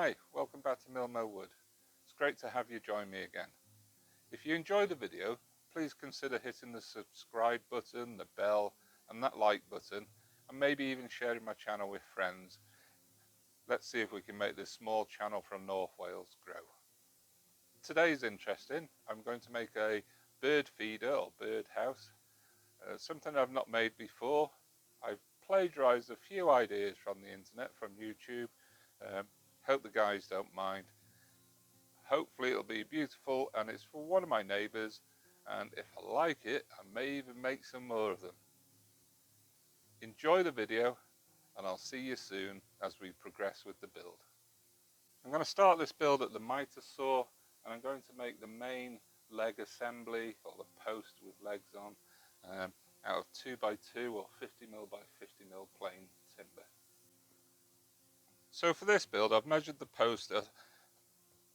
Hi, welcome back to Milmo Wood. It's great to have you join me again. If you enjoyed the video, please consider hitting the subscribe button, the bell and that like button, and maybe even sharing my channel with friends. Let's see if we can make this small channel from North Wales grow. Today's interesting. I'm going to make a bird feeder or bird house, something I've not made before. I've plagiarized a few ideas from the internet, from YouTube. Hope the guys don't mind. Hopefully it'll be beautiful, and it's for one of my neighbours, and if I like it I may even make some more of them. Enjoy the video and I'll see you soon as we progress with the build. I'm going to start this build at the miter saw, and I'm going to make the main leg assembly, or the post with legs on, out of 2x2 or 50mm by 50mm plain timber. So for this build I've measured the post at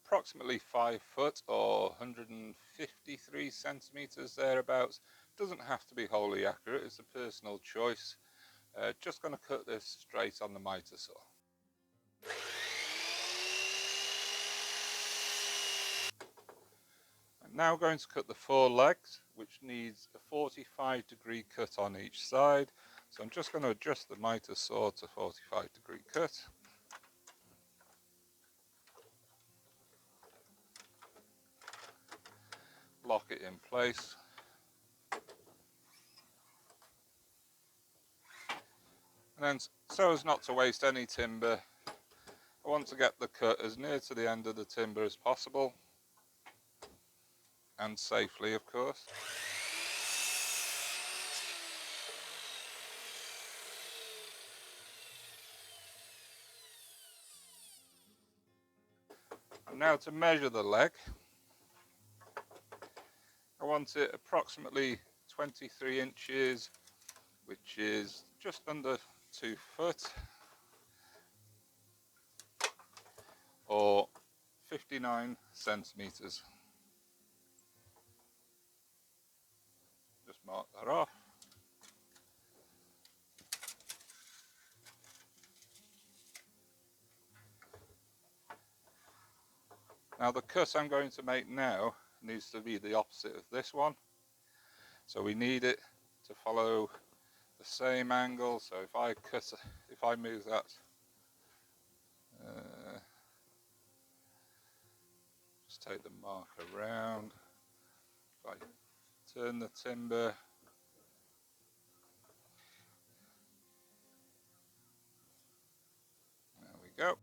approximately 5 foot or 153 centimeters thereabouts. Doesn't have to be wholly accurate, it's a personal choice. Just going to cut this straight on the miter saw. I'm now going to cut the 4 legs, which needs a 45-degree cut on each side. So I'm just going to adjust the miter saw to 45-degree cut. Lock it in place. And then, so as not to waste any timber, I want to get the cut as near to the end of the timber as possible, and safely, of course. And now to measure the leg, I want it approximately 23 inches, which is just under 2 foot, or 59 centimeters. Just mark that off. Now the cut I'm going to make now needs to be the opposite of this one. So we need it to follow the same angle. So if I move that, just take the marker around. If I turn the timber, there we go.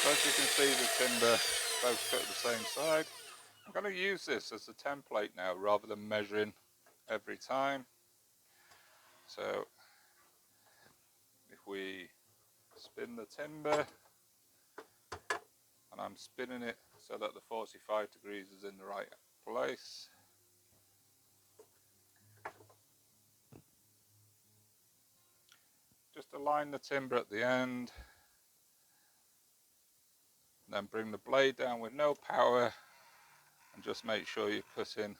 So as you can see, the timber both cut the same side. I'm going to use this as a template now rather than measuring every time. So if we spin the timber, and I'm spinning it so that the 45 degrees is in the right place. Just align the timber at the end, and then bring the blade down with no power, and just make sure you're cutting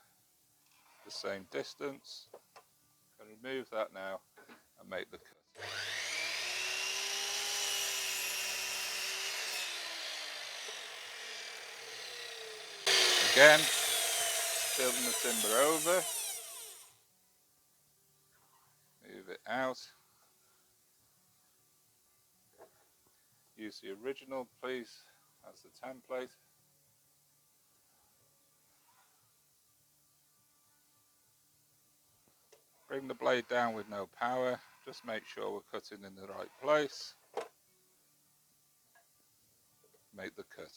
the same distance. I'm going to remove that now and make the cut. Again, building the timber over, move it out. Use the original piece as the template. Bring the blade down with no power, just make sure we're cutting in the right place. Make the cut.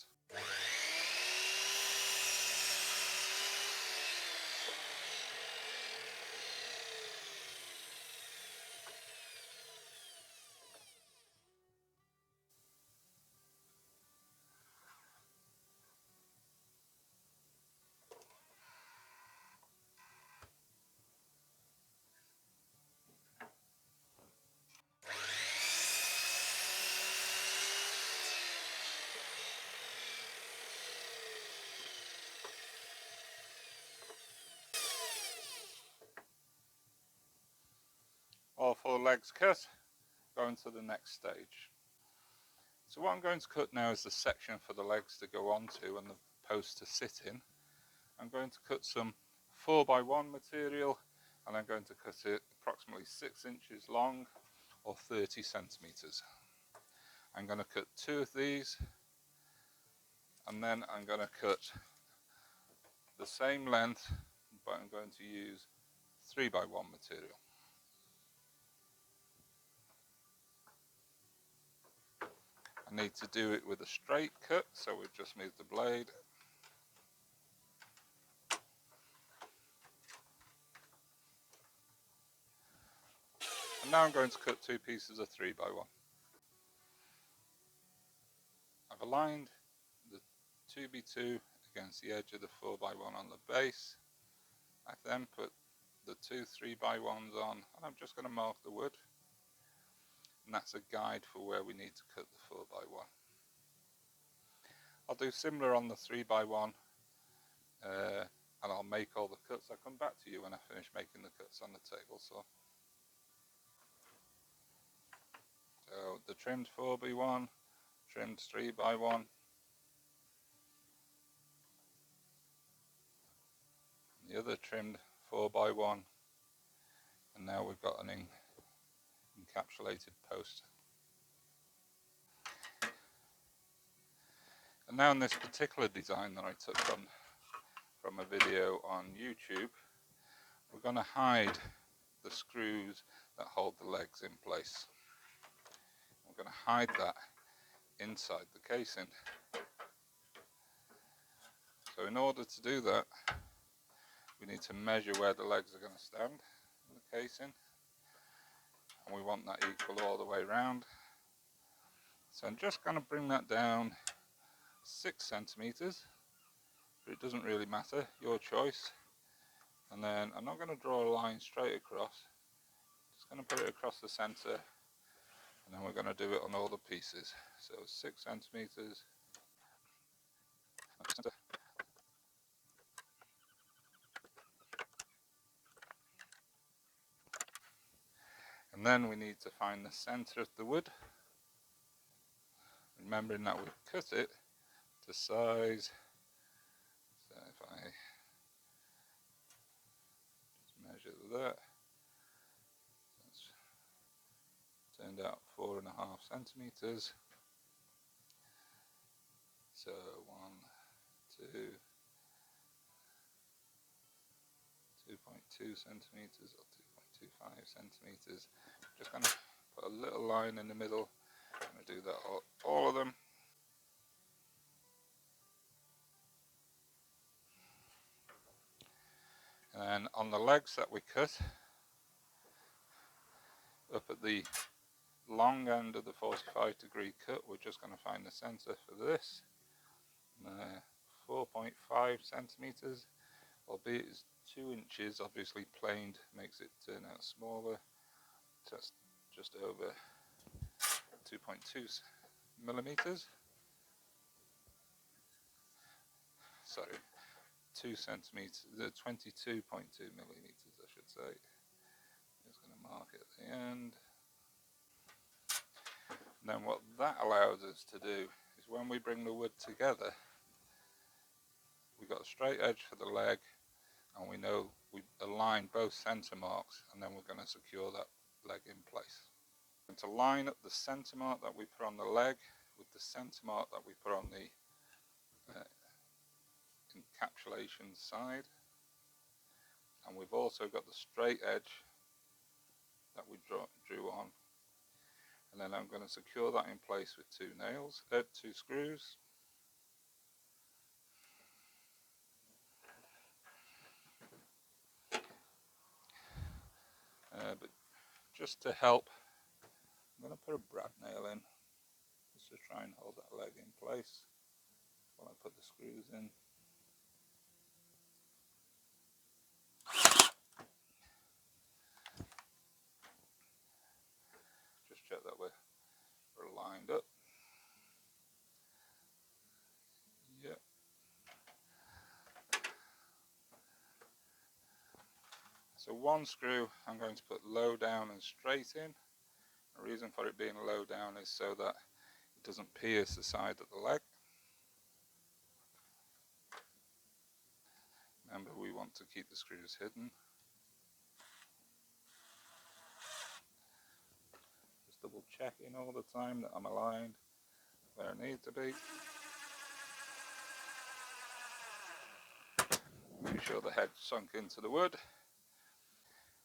your legs cut, going to the next stage. So what I'm going to cut now is the section for the legs to go onto and the post to sit in. I'm going to cut some 4x1 material, and I'm going to cut it approximately 6 inches long or 30 centimeters. I'm going to cut 2 of these, and then I'm going to cut the same length, but I'm going to use 3x1 material. I need to do it with a straight cut, so we've just moved the blade. And now I'm going to cut 2 pieces of 3x1. I've aligned the 2x2 against the edge of the 4x1 on the base. I then put the 2 3x1s on, and I'm just going to mark the wood. And that's a guide for where we need to cut the 4x1. I'll do similar on the 3x1, and I'll make all the cuts. I'll come back to you when I finish making the cuts on the table saw. So the trimmed 4x1, trimmed 3x1, the other trimmed 4x1, and now we've got an encapsulated post. And now in this particular design that I took from a video on YouTube, we're going to hide the screws that hold the legs in place. We're going to hide that inside the casing. So in order to do that, we need to measure where the legs are going to stand in the casing, and we want that equal all the way around. So I'm just going to bring that down 6 centimeters, but it doesn't really matter, your choice. And then I'm not going to draw a line straight across, just going to put it across the center, and then we're going to do it on all the pieces. So 6 centimeters, and then we need to find the center of the wood, remembering that we've cut it to size. So if I just measure that, that's turned out 4.5 centimeters. So 1, 2, 2.2 centimeters or 2.25 centimeters. Just going to put a little line in the middle. I'm going to do that all of them. And then on the legs that we cut, up at the long end of the 45-degree cut, we're just going to find the center for this. 4.5 centimeters, albeit it's 2 inches, obviously planed makes it turn out smaller. So that's just over 2.2 millimeters. Sorry, 2 centimeters, 22.2 millimeters, I should say. Just going to mark it at the end. And then what that allows us to do is when we bring the wood together, we've got a straight edge for the leg, and we know we align both center marks, and then we're going to secure that leg in place. And to line up the center mark that we put on the leg with the center mark that we put on the encapsulation side, and we've also got the straight edge that we drew on, and then I'm going to secure that in place with 2 nails, 2 screws. But just to help, I'm going to put a brad nail in just to try and hold that leg in place while I put the screws in. Just check that we're lined up. So one screw I'm going to put low down and straight in. The reason for it being low down is so that it doesn't pierce the side of the leg. Remember, we want to keep the screws hidden. Just double checking all the time that I'm aligned where I need to be. Make sure the head's sunk into the wood.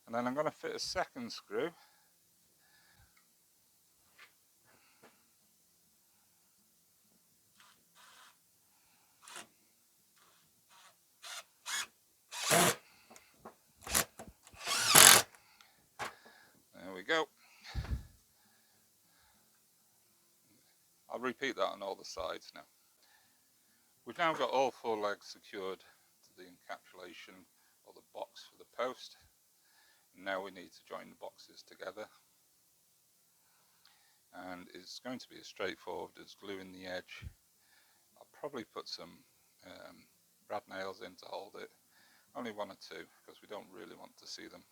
And then I'm going to fit a second screw. There we go. I'll repeat that on all the sides now. We've now got all 4 legs secured to the encapsulation or the box for the post. Now we need to join the boxes together. And it's going to be as straightforward as gluing the edge. I'll probably put some brad nails in to hold it. Only 1 or 2 because we don't really want to see them.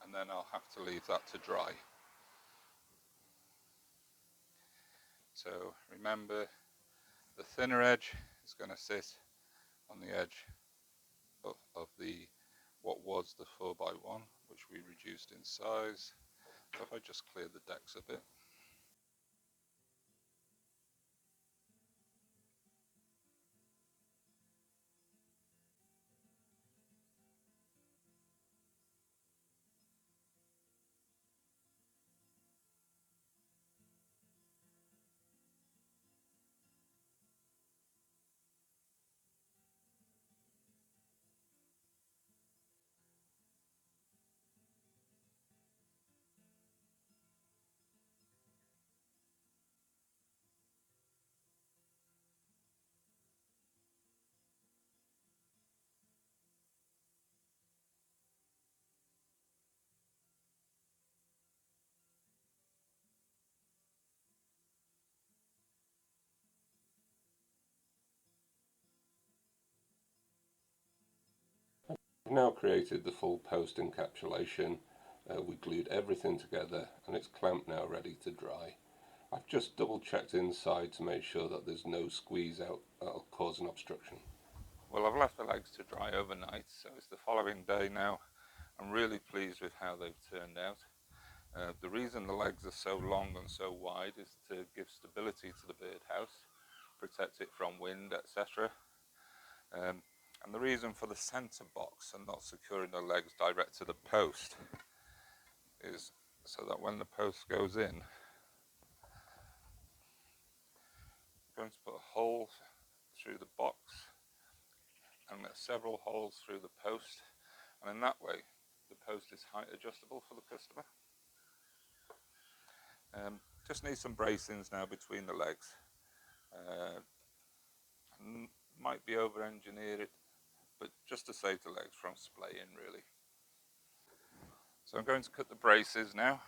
And then I'll have to leave that to dry. So remember, the thinner edge is going to sit on the edge of the what was the 4x1, which we reduced in size. So if I just clear the decks a bit. We've now created the full post encapsulation. We glued everything together and it's clamped now, ready to dry. I've just double checked inside to make sure that there's no squeeze out that'll cause an obstruction. Well, I've left the legs to dry overnight, so it's the following day now. I'm really pleased with how they've turned out. The reason the legs are so long and so wide is to give stability to the birdhouse, protect it from wind, etc. And the reason for the centre box and not securing the legs direct to the post is so that when the post goes in, I'm going to put a hole through the box and several holes through the post, and in that way the post is height adjustable for the customer. Just need some bracings now between the legs. Might be over engineered, but just to save the legs from splaying really. So I'm going to cut the braces now.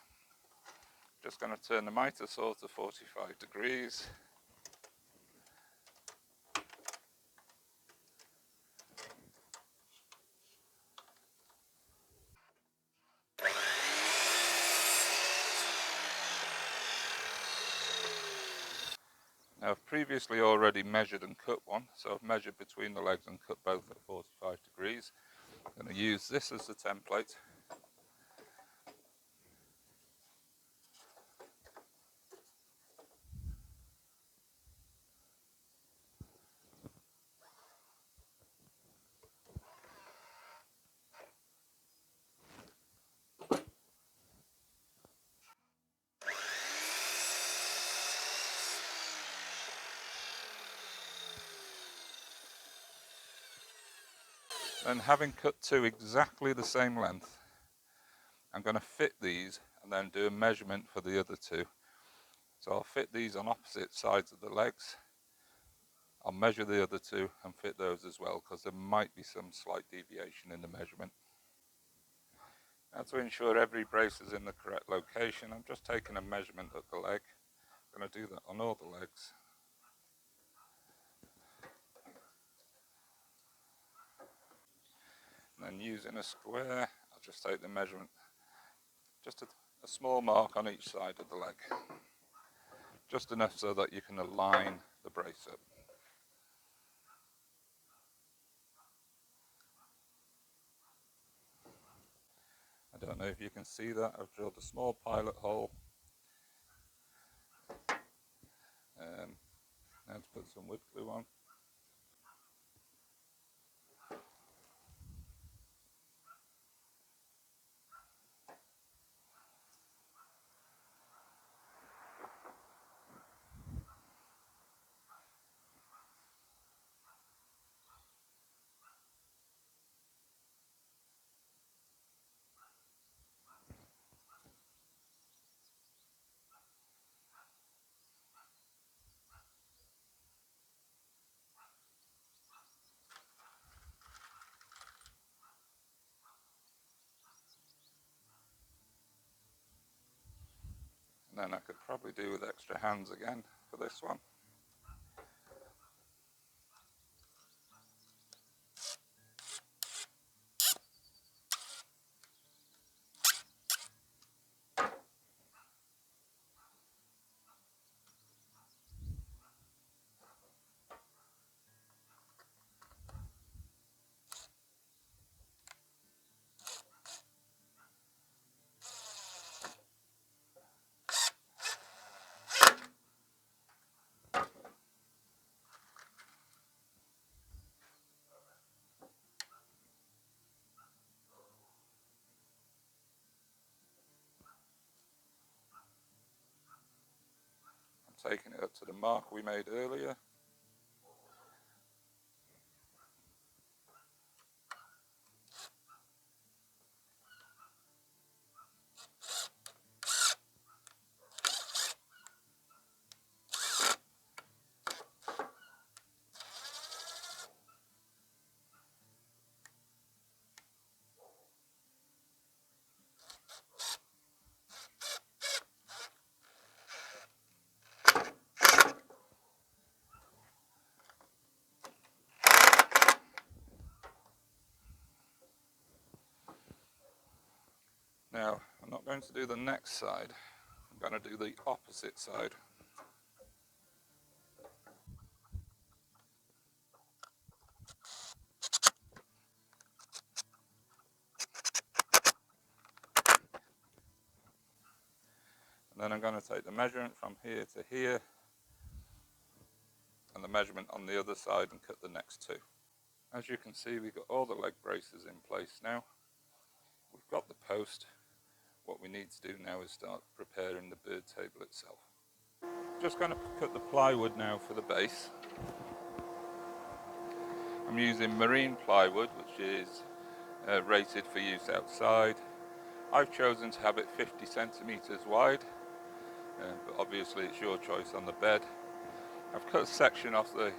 Just going to turn the mitre saw to 45 degrees. Now I've previously already measured and cut one, so I've measured between the legs and cut both at 45 degrees. I'm going to use this as the template. And having cut 2 exactly the same length, I'm going to fit these and then do a measurement for the other 2. So I'll fit these on opposite sides of the legs. I'll measure the other 2 and fit those as well, because there might be some slight deviation in the measurement. Now, to ensure every brace is in the correct location, I'm just taking a measurement of the leg. I'm going to do that on all the legs. And then using a square, I'll just take the measurement, just a small mark on each side of the leg, just enough so that you can align the brace up. I don't know if you can see that, I've drilled a small pilot hole. Now to put some wood glue on. And then I could probably do with extra hands again for this one. I'm taking it up to the mark we made earlier. Now, I'm not going to do the next side, I'm going to do the opposite side. And then I'm going to take the measurement from here to here, and the measurement on the other side, and cut the next two. As you can see, we've got all the leg braces in place now. We've got the post. What we need to do now is start preparing the bird table itself. Just going to cut the plywood now for the base. I'm using marine plywood, which is rated for use outside. I've chosen to have it 50 centimetres wide, but obviously it's your choice on the bed. I've cut a section off the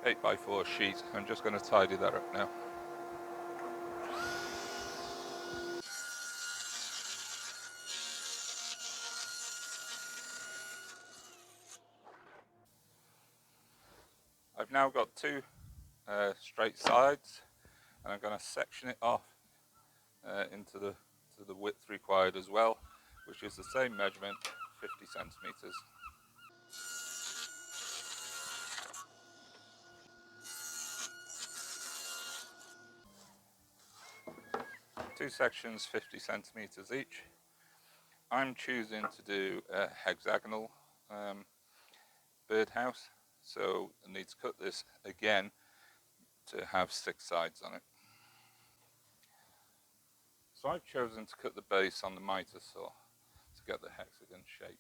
8x4 sheet. I'm just going to tidy that up now. I've now got two straight sides, and I'm going to section it off into the width required as well, which is the same measurement, 50 centimetres. Two sections, 50 centimetres each. I'm choosing to do a hexagonal birdhouse, so I need to cut this again to have 6 sides on it. So I've chosen to cut the base on the miter saw to get the hexagon shape.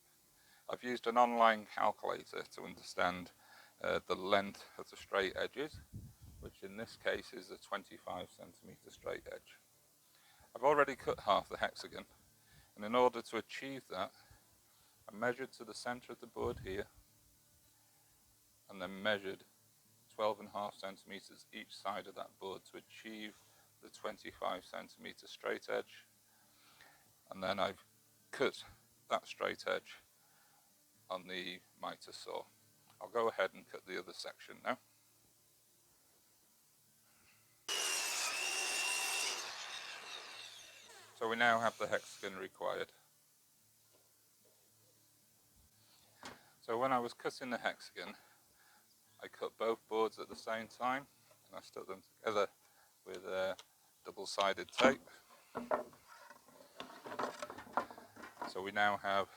I've used an online calculator to understand the length of the straight edges, which in this case is a 25 centimetre straight edge. I've already cut half the hexagon, and in order to achieve that, I measured to the centre of the board here, and then measured 12.5 centimetres each side of that board to achieve the 25 centimetre straight edge. And then I've cut that straight edge on the miter saw. I'll go ahead and cut the other section now. So we now have the hexagon required. So when I was cutting the hexagon, I cut both boards at the same time and I stuck them together with double-sided tape. So we now have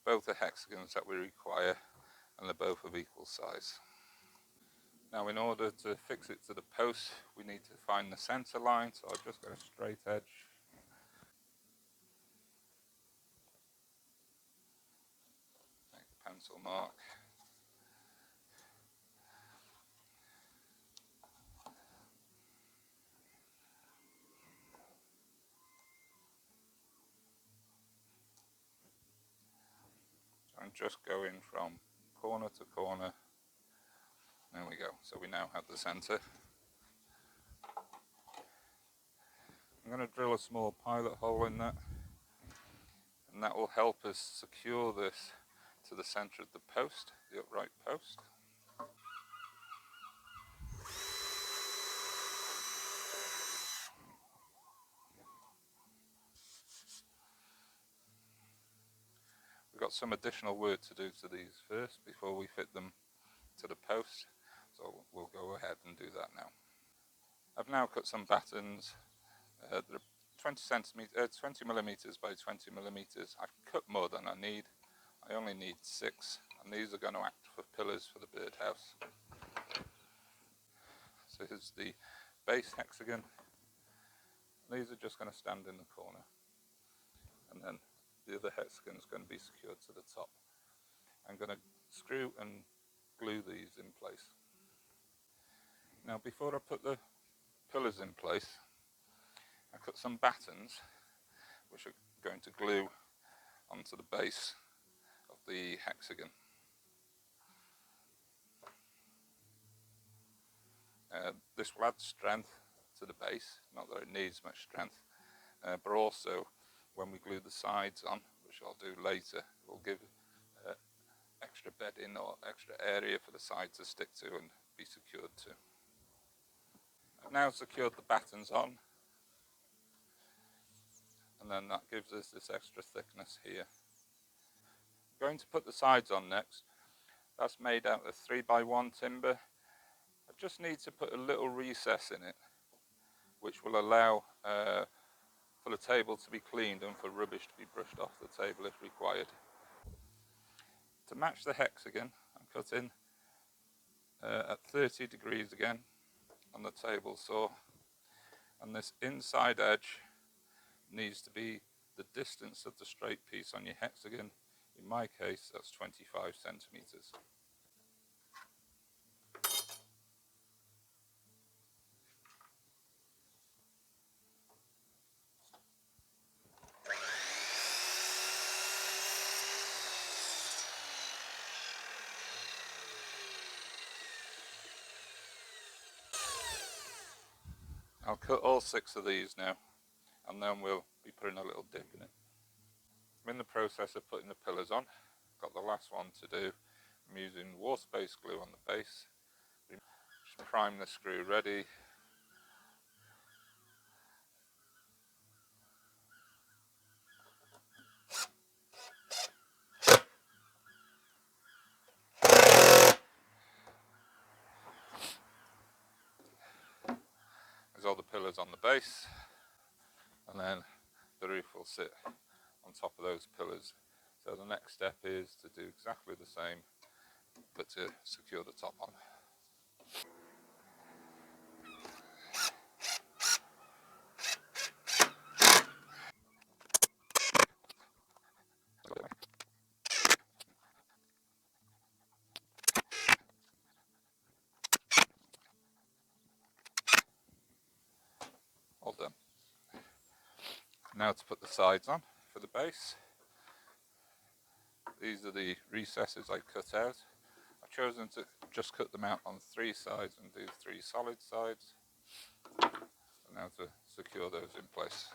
both the hexagons that we require and they're both of equal size. Now in order to fix it to the post, we need to find the centre line, so I've just got a straight edge. Make a pencil mark. I'm just going from corner to corner. There we go. So we now have the centre. I'm going to drill a small pilot hole in that, and that will help us secure this to the centre of the post, the upright post. We've got some additional work to do to these first before we fit them to the post, so we'll go ahead and do that now. I've now cut some battens. They're 20 millimeters by 20 millimeters. I've cut more than I need. I only need 6, and these are going to act for pillars for the birdhouse. So here's the base hexagon. These are just going to stand in the corner, and then the other hexagon is going to be secured to the top. I'm going to screw and glue these in place. Now before I put the pillars in place, I cut some battens which are going to glue onto the base of the hexagon. This will add strength to the base, not that it needs much strength, but also when we glue the sides on, which I'll do later, it will give extra bedding or extra area for the side to stick to and be secured to. I've now secured the battens on, and then that gives us this extra thickness here. I'm going to put the sides on next. That's made out of 3x1 timber. I just need to put a little recess in it, which will allow for the table to be cleaned and for rubbish to be brushed off the table if required. To match the hexagon, I'm cutting at 30 degrees again on the table saw, and this inside edge needs to be the distance of the straight piece on your hexagon. In my case, that's 25 centimeters. I'll cut all 6 of these now, and then we'll be putting a little dip in it. I'm in the process of putting the pillars on. Got the last one to do. I'm using water-based glue on the base. Just prime the screw ready. There's all the pillars on the base, and then the roof will sit on top of those pillars. So the next step is to do exactly the same, but to secure the top on. All done. Now to put the sides on for the base. These are the recesses I cut out. I've chosen to just cut them out on 3 sides and do 3 solid sides. And now to secure those in place.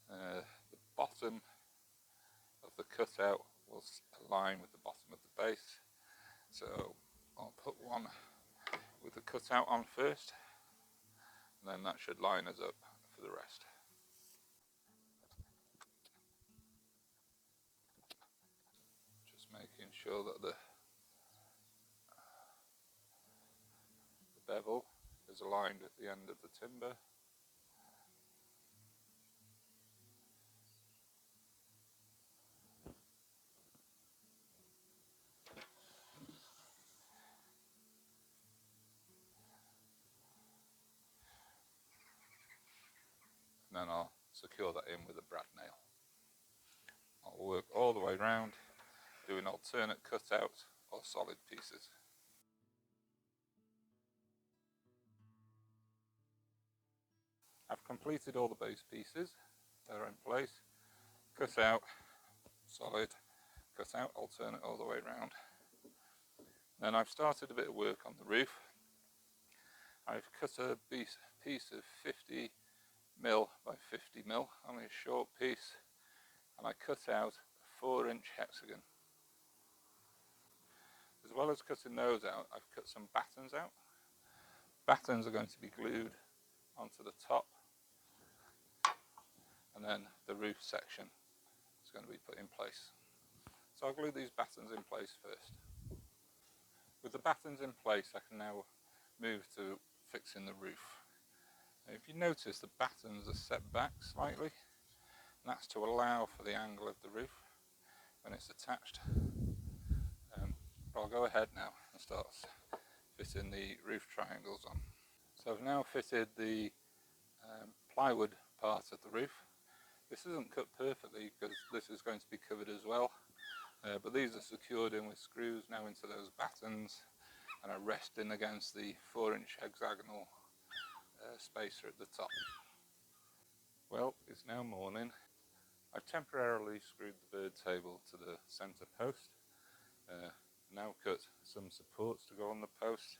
The bottom of the cutout will align with the bottom of the base. So I'll put one with the cutout on first, and then that should line us up for the rest. making sure that the bevel is aligned with the end of the timber. And then I'll secure that in with a brad nail. I'll work all the way around, doing alternate cutout or solid pieces. I've completed all the base pieces. They're in place. Cut out, solid, cut out, alternate all the way around. Then I've started a bit of work on the roof. I've cut a piece of 50 mil by 50 mil, only a short piece, and I cut out a 4-inch hexagon. As well as cutting those out, I've cut some battens out. Battens are going to be glued onto the top, and then the roof section is going to be put in place. So I'll glue these battens in place first. With the battens in place, I can now move to fixing the roof. Now, if you notice, the battens are set back slightly, and that's to allow for the angle of the roof when it's attached. But I'll go ahead now and start fitting the roof triangles on. So I've now fitted the plywood part of the roof. This isn't cut perfectly because this is going to be covered as well, but these are secured in with screws now into those battens and are resting against the 4-inch hexagonal spacer at the top. Well, it's now morning. I've temporarily screwed the bird table to the centre post. Now cut some supports to go on the post.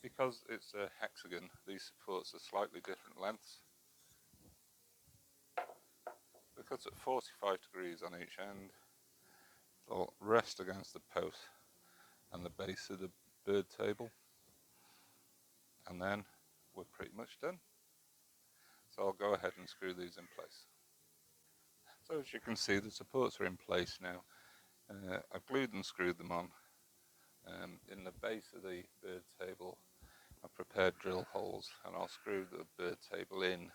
Because it's a hexagon, these supports are slightly different lengths. They're cut at 45 degrees on each end. They'll rest against the post and the base of the bird table, and then we're pretty much done. So I'll go ahead and screw these in place. So as you can see, the supports are in place now. I've glued and screwed them on. In the base of the bird table, I've prepared drill holes, and I'll screw the bird table in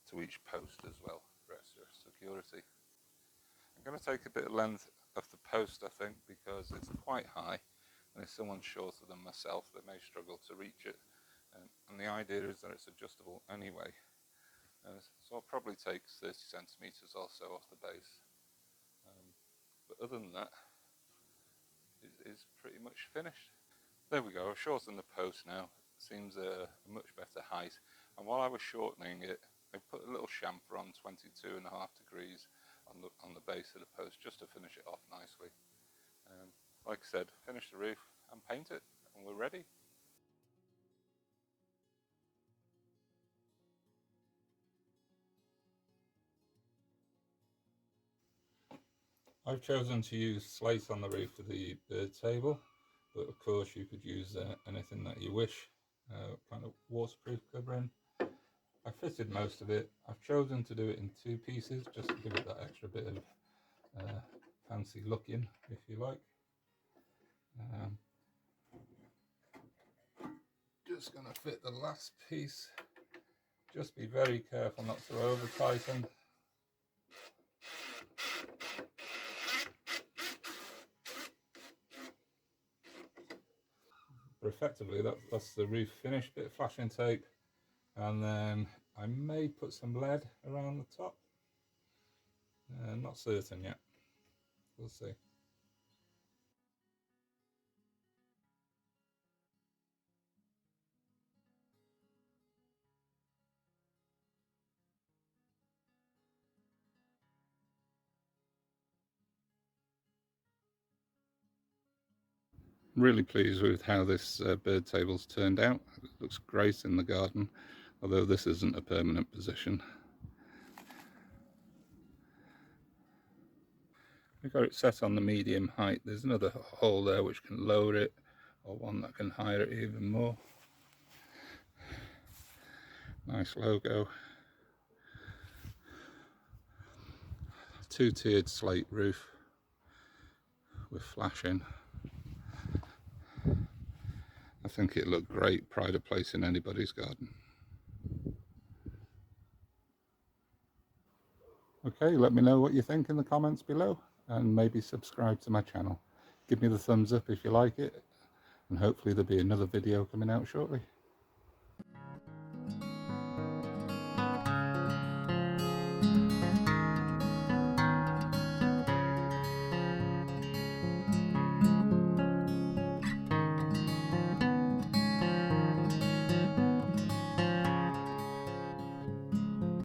to each post as well for extra security. I'm going to take a bit of length of the post, I think, because it's quite high, and if someone's shorter than myself, they may struggle to reach it. And the idea is that it's adjustable anyway. So I'll probably take 30 centimetres or so off the base. But other than that, it is pretty much finished. There we go, I've shortened the post now. It seems a much better height. And while I was shortening it, I put a little chamfer on 22.5 degrees on the base of the post just to finish it off nicely. Like I said, finish the roof and paint it, and we're ready. I've chosen to use slate on the roof of the bird table, but of course you could use anything that you wish, kind of waterproof covering. I fitted most of it. I've chosen to do it in 2 pieces just to give it that extra bit of fancy looking, if you like. Just going to fit the last piece. Just be very careful not to over tighten. But effectively that's the roof finished. Bit of flashing tape, and then I may put some lead around the top. Not certain yet. We'll see. Really pleased with how this bird table's turned out. It looks great in the garden, although this isn't a permanent position. We've got it set on the medium height. There's another hole there which can lower it, or one that can higher it even more. Nice logo. 2-tiered slate roof with flashing. I think it looked great, pride of place in anybody's garden. Okay, let me know what you think in the comments below, and maybe subscribe to my channel. Give me the thumbs up if you like it, and hopefully there'll be another video coming out shortly.